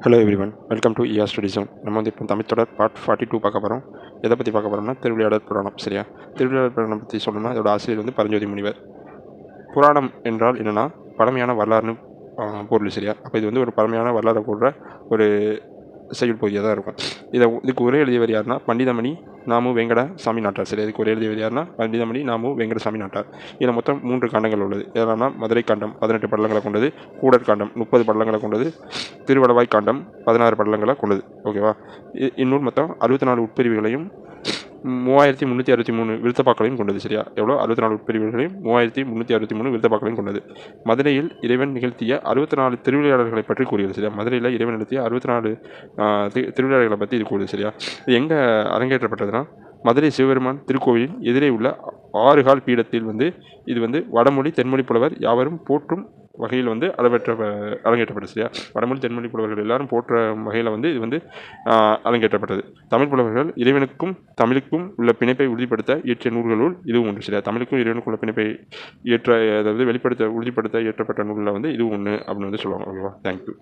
Hello everyone, welcome to ER studies zone. நம்ம வந்து இப்போ தமிழ் தொடர் பார்ட் 42 பார்க்க போகிறோம். எதை பற்றி பார்க்க போகிறோம்னா திருவிளையாடல் புராணம். சரியா? திருவிளையாடல் புராணம் பற்றி சொல்லணும்னா அதோட ஆசிரியர் வந்து பரஞ்சோதி முனிவர். புராணம் என்றால் என்னென்னா பழமையான வரலாறுன்னு பொருள். சரியா? அப்போ இது வந்து ஒரு பழமையான வரலாறு போடுற ஒரு செயல் பகுதியாக தான் இருக்கும். இதுக்கு ஒரே எழுதியவர் யாருன்னா பண்டிதமணி நாமு வெங்கட சாமி நாட்டார். சரி, இதுக்கு ஒரே எழுதியவர் யாருன்னா பண்டிதமணி நாமு வெங்கட சாமி நாட்டார். இதில் மொத்தம் 3 காண்டங்கள் உள்ளது. எதனா மதுரை காண்டம் 18 படலங்களை கொண்டது, கூடற் காண்டம் 30 படலங்களை கொண்டது, திருவளவாய் காண்டம் 16 படலங்களை கொண்டது. ஓகேவா? இந்நூல் மொத்தம் 64 உட்பிரிவுகளையும் 3363 விருத்தப்பாக்களையும் கொண்டது. சரியா? எவ்வளோ? 64 உட்பிரிவுகளையும் 3363 விருத்தப்பாக்களையும் கொண்டது. மதுரையில் இறைவன் நிகழ்த்திய 64 திருவிளையாடல்களை பற்றி கூறுகிறது. சரியா? மதுரையில் இறைவன் நிகழ்த்திய 64 திருவிளையாடல்களை பற்றி இது கூறுது. சரியா? இது எங்கே அரங்கேற்றப்பட்டதுன்னா மதுரை சிவபெருமான் திருக்கோவிலின் எதிரே உள்ள 6 கால் பீடத்தில் வந்து இது வந்து வடமொழி தென்மொழி புலவர் யாவரும் போற்றும் வகையில் வந்து அரங்கேற்றப்பட்டது. சரியா? வடமொழி தென்மொழி புலவர்கள் எல்லாரும் போற்ற வகையில் வந்து இது வந்து அரங்கேற்றப்பட்டது. தமிழ் புலவர்கள் இறைவனுக்கும் தமிழுக்கும் உள்ள பிணைப்பை உறுதிப்படுத்த இயற்றிய நூல்களுள் இதுவும் ஒன்று. சரியா? தமிழுக்கும் இறைவனுக்கும் உள்ள பிணைப்பை அதாவது உறுதிப்படுத்த இயற்றப்பட்ட நூலில் வந்து இதுவும் ஒன்று அப்படின்னு வந்து சொல்லுவாங்க. ஓகேவா? தேங்க்யூ.